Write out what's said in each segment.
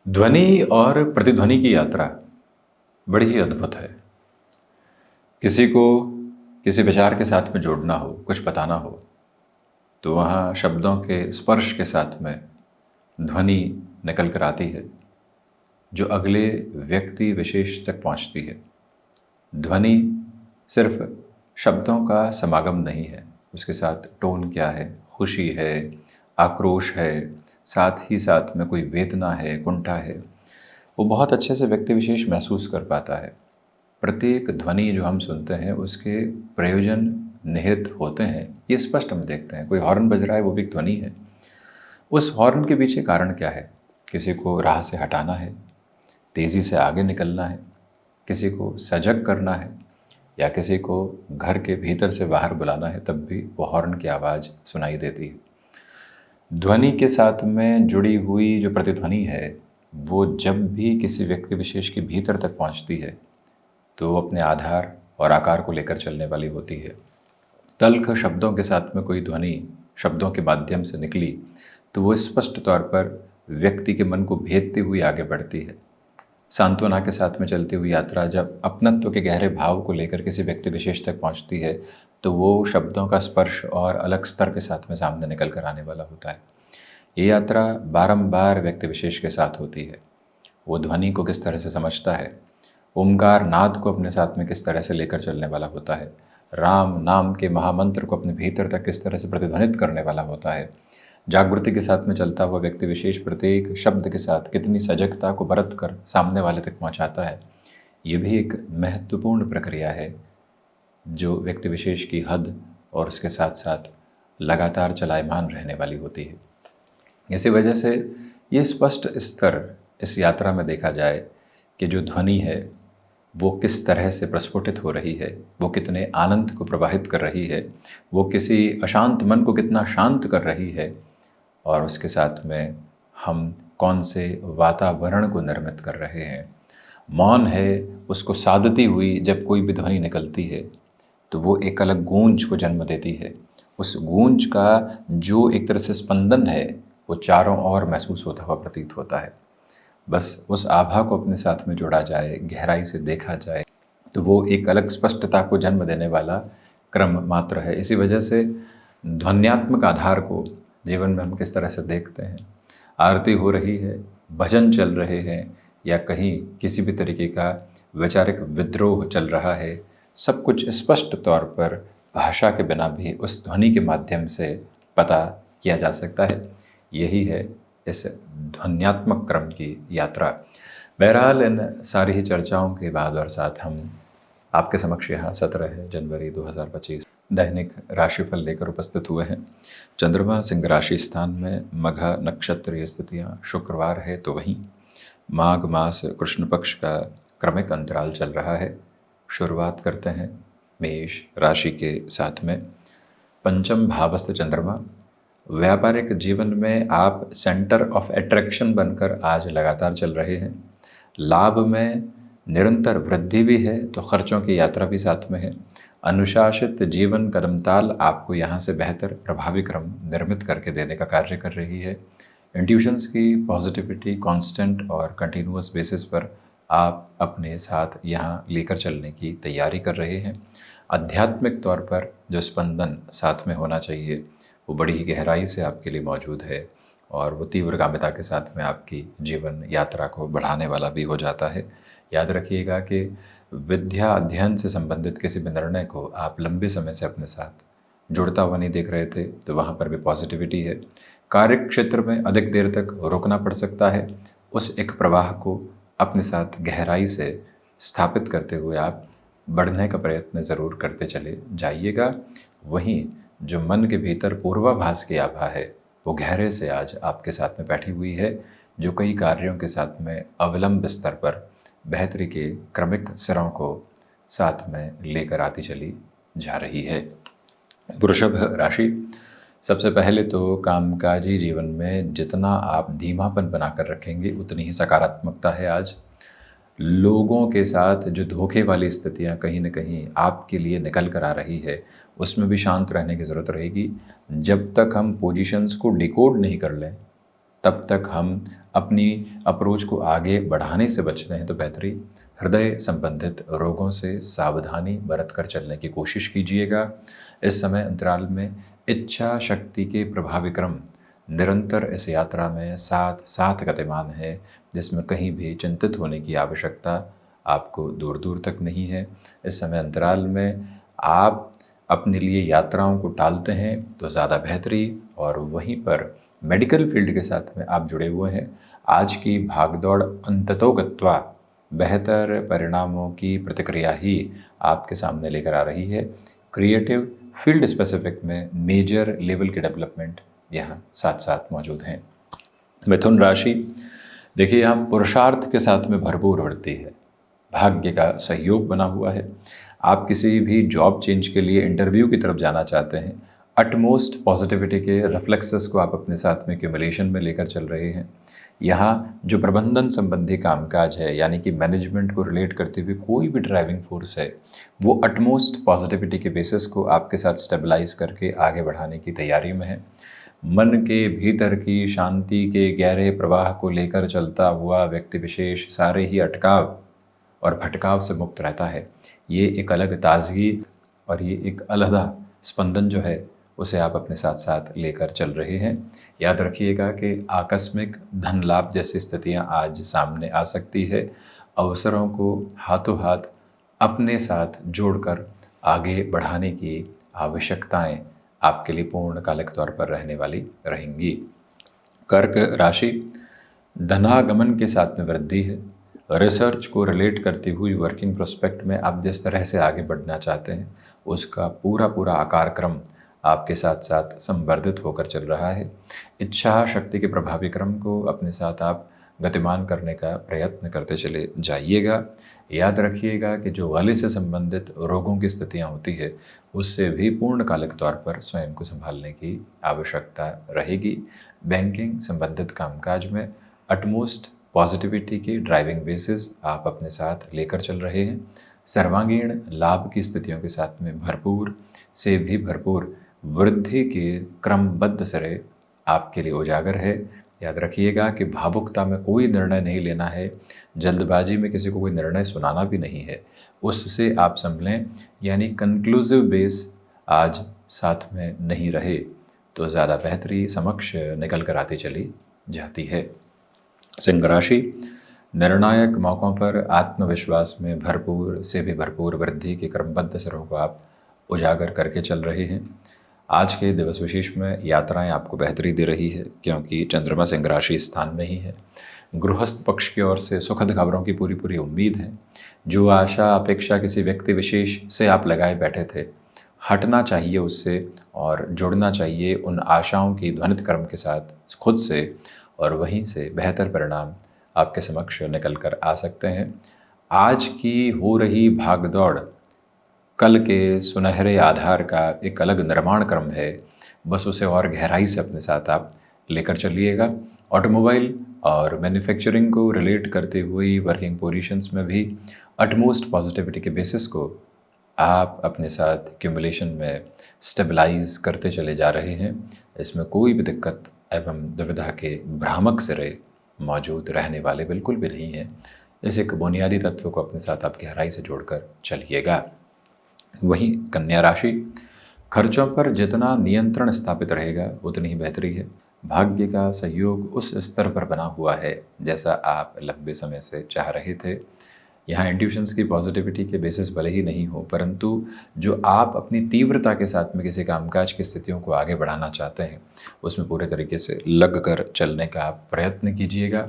ध्वनि और प्रतिध्वनि की यात्रा बड़ी ही अद्भुत है। किसी को किसी विचार के साथ में जोड़ना हो, कुछ बताना हो, तो वहाँ शब्दों के स्पर्श के साथ में ध्वनि निकल कर आती है, जो अगले व्यक्ति विशेष तक पहुँचती है। ध्वनि सिर्फ शब्दों का समागम नहीं है, उसके साथ टोन क्या है, खुशी है, आक्रोश है, साथ ही साथ में कोई वेदना है, कुंठा है, वो बहुत अच्छे से व्यक्ति विशेष महसूस कर पाता है। प्रत्येक ध्वनि जो हम सुनते हैं उसके प्रयोजन निहित होते हैं, ये स्पष्ट हम देखते हैं। कोई हॉर्न बज रहा है, वो भी एक ध्वनि है। उस हॉर्न के पीछे कारण क्या है? किसी को राह से हटाना है, तेज़ी से आगे निकलना है, किसी को सजग करना है, या किसी को घर के भीतर से बाहर बुलाना है, तब भी वो हॉर्न की आवाज़ सुनाई देती है। ध्वनि के साथ में जुड़ी हुई जो प्रतिध्वनि है, वो जब भी किसी व्यक्ति विशेष के भीतर तक पहुंचती है, तो वो अपने आधार और आकार को लेकर चलने वाली होती है। तल्ख शब्दों के साथ में कोई ध्वनि शब्दों के माध्यम से निकली, तो वो स्पष्ट तौर पर व्यक्ति के मन को भेदती हुई आगे बढ़ती है। सांत्वना के साथ में चलती हुई यात्रा जब अपनत्व के गहरे भाव को लेकर किसी व्यक्ति विशेष तक पहुंचती है, तो वो शब्दों का स्पर्श और अलग स्तर के साथ में सामने निकल कर आने वाला होता है। ये यात्रा बारंबार व्यक्ति विशेष के साथ होती है। वो ध्वनि को किस तरह से समझता है, ओमकार नाद को अपने साथ में किस तरह से लेकर चलने वाला होता है, राम नाम के महामंत्र को अपने भीतर तक किस तरह से प्रतिध्वनित करने वाला होता है, जागृति के साथ में चलता हुआ व्यक्ति विशेष प्रत्येक शब्द के साथ कितनी सजगता को बरत कर सामने वाले तक पहुंचाता है, ये भी एक महत्वपूर्ण प्रक्रिया है जो व्यक्ति विशेष की हद और उसके साथ साथ लगातार चलायमान रहने वाली होती है। इसी वजह से ये स्पष्ट स्तर इस यात्रा में देखा जाए कि जो ध्वनि है वो किस तरह से प्रस्फुटित हो रही है, वो कितने आनंद को प्रवाहित कर रही है, वो किसी अशांत मन को कितना शांत कर रही है, और उसके साथ में हम कौन से वातावरण को निर्मित कर रहे हैं। मौन है, उसको साधती हुई जब कोई भी ध्वनि निकलती है तो वो एक अलग गूंज को जन्म देती है। उस गूंज का जो एक तरह से स्पंदन है, वो चारों ओर महसूस होता हुआ प्रतीत होता है। बस उस आभा को अपने साथ में जोड़ा जाए, गहराई से देखा जाए, तो वो एक अलग स्पष्टता को जन्म देने वाला क्रम मात्र है। इसी वजह से ध्वन्यात्मक आधार को जीवन में हम किस तरह से देखते हैं, आरती हो रही है, भजन चल रहे हैं, या कहीं किसी भी तरीके का वैचारिक विद्रोह चल रहा है, सब कुछ स्पष्ट तौर पर भाषा के बिना भी उस ध्वनि के माध्यम से पता किया जा सकता है। यही है इस ध्वन्यात्मक क्रम की यात्रा। बहरहाल इन सारी ही चर्चाओं के बाद और साथ हम आपके समक्ष यहाँ 17 जनवरी 2025 दैनिक राशिफल लेकर उपस्थित हुए हैं। चंद्रमा सिंह राशि स्थान में मघा नक्षत्रीय स्थितियाँ, शुक्रवार है तो वहीं माघ मास कृष्ण पक्ष का क्रमिक अंतराल चल रहा है। शुरुआत करते हैं मेष राशि के साथ में। पंचम भावस्थ चंद्रमा, व्यापारिक जीवन में आप सेंटर ऑफ अट्रैक्शन बनकर आज लगातार चल रहे हैं। लाभ में निरंतर वृद्धि भी है तो खर्चों की यात्रा भी साथ में है। अनुशासित जीवन कदमताल आपको यहाँ से बेहतर प्रभावी क्रम निर्मित करके देने का कार्य कर रही है। इंट्यूशंस की पॉजिटिविटी कांस्टेंट और कंटिन्यूअस बेसिस पर आप अपने साथ यहाँ लेकर चलने की तैयारी कर रहे हैं। आध्यात्मिक तौर पर जो स्पंदन साथ में होना चाहिए वो बड़ी ही गहराई से आपके लिए मौजूद है, और वो तीव्रगामिता के साथ में आपकी जीवन यात्रा को बढ़ाने वाला भी हो जाता है। याद रखिएगा कि विद्या अध्ययन से संबंधित किसी भी निर्णय को आप लंबे समय से अपने साथ जुड़ता हुआ नहीं देख रहे थे, तो वहाँ पर भी पॉजिटिविटी है। कार्य क्षेत्र में अधिक देर तक रोकना पड़ सकता है, उस एक प्रवाह को अपने साथ गहराई से स्थापित करते हुए आप बढ़ने का प्रयत्न ज़रूर करते चले जाइएगा। वहीं जो मन के भीतर पूर्वाभास की आभा है वो गहरे से आज आपके साथ में बैठी हुई है, जो कई कार्यों के साथ में अविलंब स्तर पर बेहतरी के क्रमिक सिरों को साथ में लेकर आती चली जा रही है। वृषभ राशि, सबसे पहले तो कामकाजी जीवन में जितना आप धीमापन बनाकर रखेंगे उतनी ही सकारात्मकता है। आज लोगों के साथ जो धोखे वाली स्थितियां कहीं न कहीं आपके लिए निकल कर आ रही है, उसमें भी शांत रहने की ज़रूरत रहेगी। जब तक हम पोजीशंस को डिकोड नहीं कर लें, तब तक हम अपनी अप्रोच को आगे बढ़ाने से बच रहे हैं तो बेहतरी हृदय संबंधित रोगों से सावधानी बरत कर चलने की कोशिश कीजिएगा। इस समय अंतराल में इच्छा शक्ति के प्रभावी क्रम निरंतर इस यात्रा में साथ साथ गतिमान है, जिसमें कहीं भी चिंतित होने की आवश्यकता आपको दूर दूर तक नहीं है। इस समय अंतराल में आप अपने लिए यात्राओं को टालते हैं तो ज़्यादा बेहतरी, और वहीं पर मेडिकल फील्ड के साथ में आप जुड़े हुए हैं। आज की भागदौड़ अंततोगत्वा बेहतर परिणामों की प्रतिक्रिया ही आपके सामने लेकर आ रही है। क्रिएटिव फील्ड स्पेसिफिक में मेजर लेवल के डेवलपमेंट यहाँ साथ साथ मौजूद हैं। मिथुन राशि, देखिए यहाँ पुरुषार्थ के साथ में भरपूर वृद्धि है, भाग्य का सहयोग बना हुआ है। आप किसी भी जॉब चेंज के लिए इंटरव्यू की तरफ जाना चाहते हैं, अटमोस्ट पॉजिटिविटी के रिफ्लेक्सेस को आप अपने साथ में क्यूमुलेशन में लेकर चल रहे हैं। यहाँ जो प्रबंधन संबंधी कामकाज है, यानी कि मैनेजमेंट को रिलेट करते हुए कोई भी ड्राइविंग फोर्स है, वो अटमोस्ट पॉजिटिविटी के बेसिस को आपके साथ स्टेबलाइज करके आगे बढ़ाने की तैयारी में है। मन के भीतर की शांति के गहरे प्रवाह को लेकर चलता हुआ व्यक्ति विशेष सारे ही अटकाव और भटकाव से मुक्त रहता है। ये एक अलग ताजगी और ये एक अलहदा स्पंदन जो है उसे आप अपने साथ साथ लेकर चल रहे हैं। याद रखिएगा कि आकस्मिक धन लाभ जैसी स्थितियां आज सामने आ सकती है। अवसरों को हाथों हाथ अपने साथ जोड़कर आगे बढ़ाने की आवश्यकताएं आपके लिए पूर्णकालिक तौर पर रहने वाली रहेंगी। कर्क राशि, धनागमन के साथ में वृद्धि है। रिसर्च को रिलेट करती हुई वर्किंग प्रोस्पेक्ट में आप जिस तरह से आगे बढ़ना चाहते हैं उसका पूरा पूरा आकार क्रम आपके साथ साथ संवर्धित होकर चल रहा है। इच्छा शक्ति के प्रभावी क्रम को अपने साथ आप गतिमान करने का प्रयत्न करते चले जाइएगा। याद रखिएगा कि जो गले से संबंधित रोगों की स्थितियां होती है उससे भी पूर्णकालिक तौर पर स्वयं को संभालने की आवश्यकता रहेगी। बैंकिंग संबंधित कामकाज में अटमोस्ट पॉजिटिविटी की ड्राइविंग बेसिस आप अपने साथ लेकर चल रहे हैं। सर्वांगीण लाभ की स्थितियों के साथ में भरपूर से भी भरपूर वृद्धि के क्रमबद्ध सिरे आपके लिए उजागर है। याद रखिएगा कि भावुकता में कोई निर्णय नहीं लेना है, जल्दबाजी में किसी को कोई निर्णय सुनाना भी नहीं है, उससे आप संभलें। यानी कंक्लूसिव बेस आज साथ में नहीं रहे तो ज़्यादा बेहतरी समक्ष निकल कर आती चली जाती है। सिंह राशि, निर्णायक मौक़ों पर आत्मविश्वास में भरपूर से भी भरपूर वृद्धि के क्रमबद्ध सिरों को आप उजागर करके चल रहे हैं। आज के दिवस विशेष में यात्राएं आपको बेहतरी दे रही है, क्योंकि चंद्रमा सिंह राशि स्थान में ही है। गृहस्थ पक्ष की ओर से सुखद खबरों की पूरी पूरी उम्मीद है। जो आशा अपेक्षा किसी व्यक्ति विशेष से आप लगाए बैठे थे, हटना चाहिए उससे और जुड़ना चाहिए उन आशाओं की ध्वनित क्रम के साथ खुद से, और वहीं से बेहतर परिणाम आपके समक्ष निकल कर आ सकते हैं। आज की हो रही भागदौड़ कल के सुनहरे आधार का एक अलग निर्माण क्रम है, बस उसे और गहराई से अपने साथ आप लेकर चलिएगा। ऑटोमोबाइल और मैन्युफैक्चरिंग को रिलेट करते हुए वर्किंग पोजीशंस में भी अटमोस्ट पॉजिटिविटी के बेसिस को आप अपने साथ क्यूमुलेशन में स्टेबलाइज करते चले जा रहे हैं। इसमें कोई भी दिक्कत एवं दुविधा के भ्रामक सिरे मौजूद रहने वाले बिल्कुल भी नहीं है। इस एक बुनियादी तत्व को अपने साथ आप गहराई से जोड़कर चलिएगा। वहीं कन्या राशि, खर्चों पर जितना नियंत्रण स्थापित रहेगा उतनी ही बेहतरी है। भाग्य का सहयोग उस स्तर पर बना हुआ है जैसा आप लंबे समय से चाह रहे थे। यहाँ इंट्यूशंस की पॉजिटिविटी के बेसिस भले ही नहीं हो, परंतु जो आप अपनी तीव्रता के साथ में किसी कामकाज की स्थितियों को आगे बढ़ाना चाहते हैं उसमें पूरे तरीके से लग कर चलने का आप प्रयत्न कीजिएगा।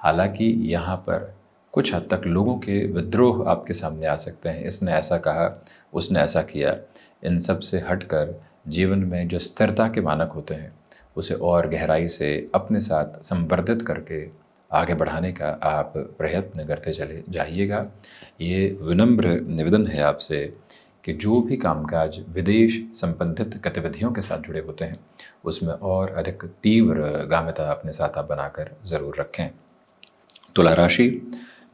हालांकि यहाँ पर कुछ हद तक लोगों के विद्रोह आपके सामने आ सकते हैं। इसने ऐसा कहा, उसने ऐसा किया, इन सब से हटकर जीवन में जो स्थिरता के मानक होते हैं उसे और गहराई से अपने साथ संवर्धित करके आगे बढ़ाने का आप प्रयत्न करते चले जाइएगा। ये विनम्र निवेदन है आपसे कि जो भी कामकाज विदेश संबंधित गतिविधियों के साथ जुड़े होते हैं उसमें और अधिक तीव्र गामिता अपने साथ आप बनाकर ज़रूर रखें। तुला राशि,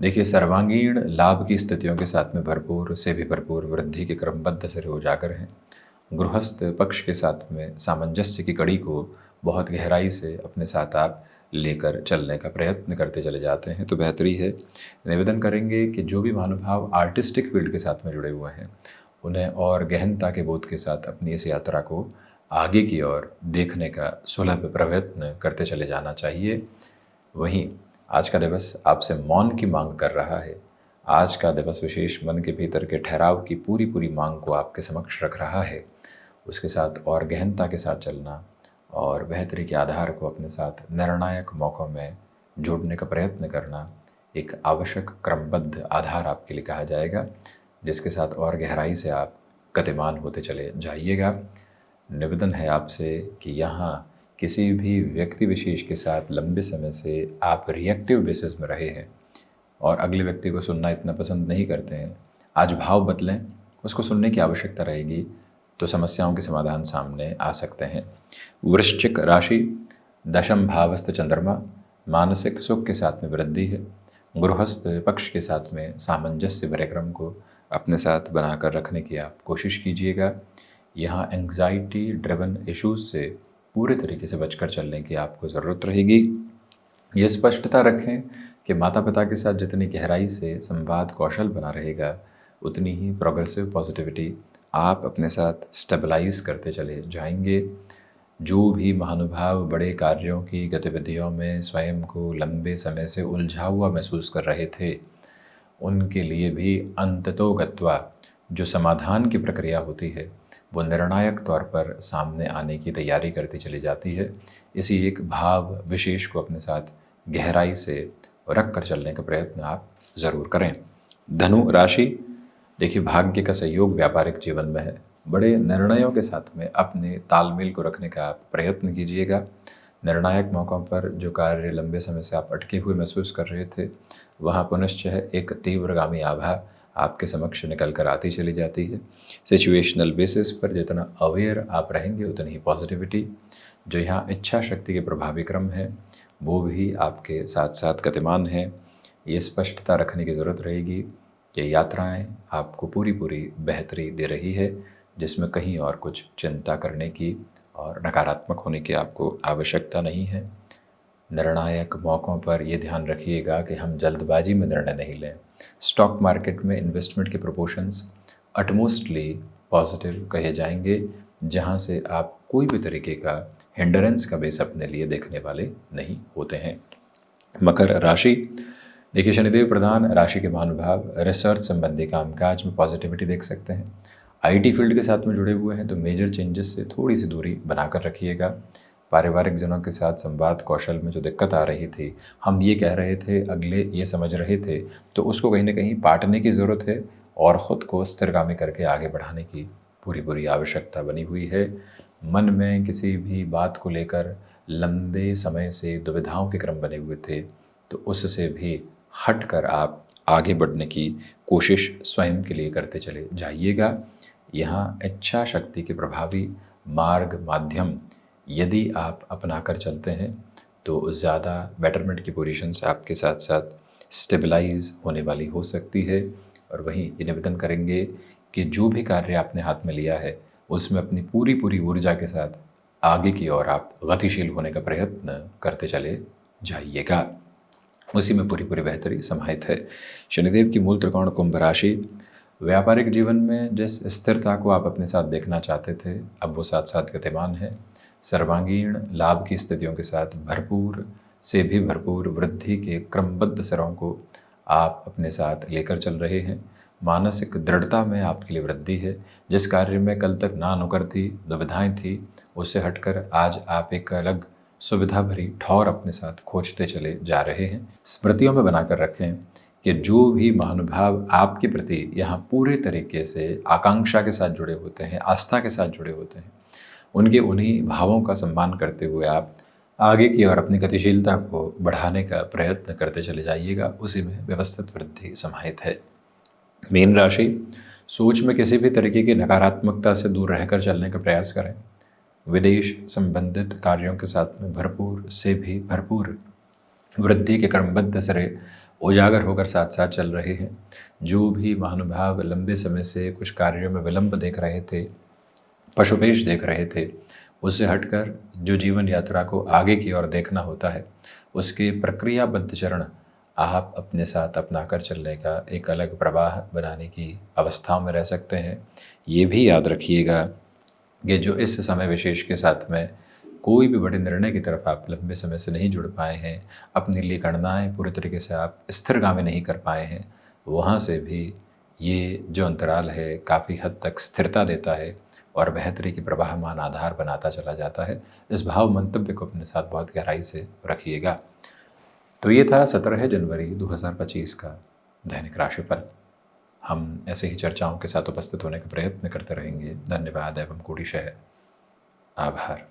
देखिए सर्वांगीण लाभ की स्थितियों के साथ में भरपूर से भी भरपूर वृद्धि के क्रमबद्ध सिरे उजागर हैं। गृहस्थ पक्ष के साथ में सामंजस्य की कड़ी को बहुत गहराई से अपने साथ आप लेकर चलने का प्रयत्न करते चले जाते हैं तो बेहतरी है। निवेदन करेंगे कि जो भी महानुभाव आर्टिस्टिक फील्ड के साथ में जुड़े हुए हैं उन्हें और गहनता के बोध के साथ अपनी इस यात्रा को आगे की ओर देखने का सुलभ प्रयत्न करते चले जाना चाहिए। वहीं आज का दिवस आपसे मौन की मांग कर रहा है। आज का दिवस विशेष मन के भीतर के ठहराव की पूरी पूरी मांग को आपके समक्ष रख रहा है। उसके साथ और गहनता के साथ चलना और बेहतरी के आधार को अपने साथ निर्णायक मौक़ों में जोड़ने का प्रयत्न करना एक आवश्यक क्रमबद्ध आधार आपके लिए कहा जाएगा, जिसके साथ और गहराई से आप गतिमान होते चले जाइएगा। निवेदन है आपसे कि यहाँ किसी भी व्यक्ति विशेष के साथ लंबे समय से आप रिएक्टिव बेसिस में रहे हैं और अगले व्यक्ति को सुनना इतना पसंद नहीं करते हैं, आज भाव बदलें, उसको सुनने की आवश्यकता रहेगी तो समस्याओं के समाधान सामने आ सकते हैं। वृश्चिक राशि, दशम भावस्थ चंद्रमा, मानसिक सुख के साथ में वृद्धि है। गृहस्थ पक्ष के साथ में सामंजस्य भरे क्रम को अपने साथ बनाकर रखने की आप कोशिश कीजिएगा। यहाँ एंग्जाइटी ड्रिवन इश्यूज से पूरे तरीके से बचकर चलने की आपको ज़रूरत रहेगी। ये स्पष्टता रखें कि माता पिता के साथ जितनी गहराई से संवाद कौशल बना रहेगा उतनी ही प्रोग्रेसिव पॉजिटिविटी आप अपने साथ स्टेबलाइज करते चले जाएंगे। जो भी महानुभाव बड़े कार्यों की गतिविधियों में स्वयं को लंबे समय से उलझा हुआ महसूस कर रहे थे, उनके लिए भी अंततोगत्वा जो समाधान की प्रक्रिया होती है वो निर्णायक तौर पर सामने आने की तैयारी करती चली जाती है। इसी एक भाव विशेष को अपने साथ गहराई से रख कर चलने का प्रयत्न आप ज़रूर करें। धनु राशि, देखिए भाग्य का सहयोग व्यापारिक जीवन में है। बड़े निर्णयों के साथ में अपने तालमेल को रखने का आप प्रयत्न कीजिएगा। निर्णायक मौक़ों पर जो कार्य लंबे समय से आप अटके हुए महसूस कर रहे थे वहाँ पुनश्च एक तीव्रगामी आभा आपके समक्ष निकल कर आती चली जाती है। सिचुएशनल बेसिस पर जितना अवेयर आप रहेंगे उतनी ही पॉजिटिविटी, जो यहाँ इच्छा शक्ति के प्रभावी क्रम है वो भी आपके साथ साथ गतिमान है। ये स्पष्टता रखने की ज़रूरत रहेगी कि यात्राएं आपको पूरी पूरी बेहतरी दे रही है, जिसमें कहीं और कुछ चिंता करने की और नकारात्मक होने की आपको आवश्यकता नहीं है। निर्णायक मौक़ों पर ये ध्यान रखिएगा कि हम जल्दबाजी में निर्णय नहीं लें। स्टॉक मार्केट में इन्वेस्टमेंट के प्रोपोर्शंस अटमोस्टली पॉजिटिव कहे जाएंगे, जहां से आप कोई भी तरीके का हिंडरेंस का बेस अपने लिए देखने वाले नहीं होते हैं। मकर राशि, देखिए शनिदेव प्रधान राशि के महानुभाव रिसर्च संबंधी कामकाज में पॉजिटिविटी देख सकते हैं। आईटी फील्ड के साथ में जुड़े हुए हैं तो मेजर चेंजेस से थोड़ी सी दूरी बनाकर रखिएगा। पारिवारिक जनों के साथ संवाद कौशल में जो दिक्कत आ रही थी, हम ये कह रहे थे अगले ये समझ रहे थे, तो उसको कहीं ना कहीं पाटने की ज़रूरत है और ख़ुद को स्थिरगामी करके आगे बढ़ाने की पूरी पूरी आवश्यकता बनी हुई है। मन में किसी भी बात को लेकर लंबे समय से दुविधाओं के क्रम बने हुए थे तो उससे भी हटकर आप आगे बढ़ने की कोशिश स्वयं के लिए करते चले जाइएगा। यहाँ इच्छा शक्ति के प्रभावी मार्ग माध्यम यदि आप अपना कर चलते हैं तो ज़्यादा बेटरमेंट की पोजीशंस आपके साथ साथ स्टेबलाइज होने वाली हो सकती है। और वहीं ये निवेदन करेंगे कि जो भी कार्य आपने हाथ में लिया है उसमें अपनी पूरी पूरी ऊर्जा के साथ आगे की ओर आप गतिशील होने का प्रयत्न करते चले जाइएगा। उसी में पूरी पूरी बेहतरी समाहित है। शनिदेव की मूल त्रिकोण कुंभ राशि, व्यापारिक जीवन में जिस स्थिरता को आप अपने साथ देखना चाहते थे अब वो साथ साथ गतिमान है। सर्वांगीण लाभ की स्थितियों के साथ भरपूर से भी भरपूर वृद्धि के क्रमबद्ध स्तरों को आप अपने साथ लेकर चल रहे हैं। मानसिक दृढ़ता में आपके लिए वृद्धि है। जिस कार्य में कल तक नानुकर थी, दुविधाएं थी, उससे हटकर आज आप एक अलग सुविधा भरी ठौर अपने साथ खोजते चले जा रहे हैं। स्मृतियों में बनाकर रखें कि जो भी महानुभाव आपके प्रति यहाँ पूरे तरीके से आकांक्षा के साथ जुड़े होते हैं, आस्था के साथ जुड़े होते हैं, उनके उन्हीं भावों का सम्मान करते हुए आप आगे की ओर अपनी गतिशीलता को बढ़ाने का प्रयत्न करते चले जाइएगा। उसी में व्यवस्थित वृद्धि समाहित है। मीन राशि, सोच में किसी भी तरीके की नकारात्मकता से दूर रहकर चलने का प्रयास करें। विदेश संबंधित कार्यों के साथ में भरपूर से भी भरपूर वृद्धि के क्रमबद्ध सिरे उजागर होकर साथ साथ चल रहे हैं। जो भी महानुभाव लंबे समय से कुछ कार्यों में विलंब देख रहे थे, पशुपेश देख रहे थे, उससे हटकर जो जीवन यात्रा को आगे की ओर देखना होता है, उसके प्रक्रियाबद्ध चरण आप अपने साथ अपना कर चलने का एक अलग प्रवाह बनाने की अवस्था में रह सकते हैं। ये भी याद रखिएगा कि जो इस समय विशेष के साथ में कोई भी बड़े निर्णय की तरफ आप लंबे समय से नहीं जुड़ पाए हैं, अपने लिए गणनाएँ पूरी तरीके से आप स्थिरगामी नहीं कर पाए हैं, वहाँ से भी ये जो अंतराल है काफ़ी हद तक स्थिरता देता है और बेहतरी की प्रवाहमान आधार बनाता चला जाता है। इस भाव मंतव्य को अपने साथ बहुत गहराई से रखिएगा। तो ये था 17 जनवरी 2025 का दैनिक राशिफल। हम ऐसे ही चर्चाओं के साथ उपस्थित होने का प्रयत्न करते रहेंगे। धन्यवाद एवं कोटिशः आभार।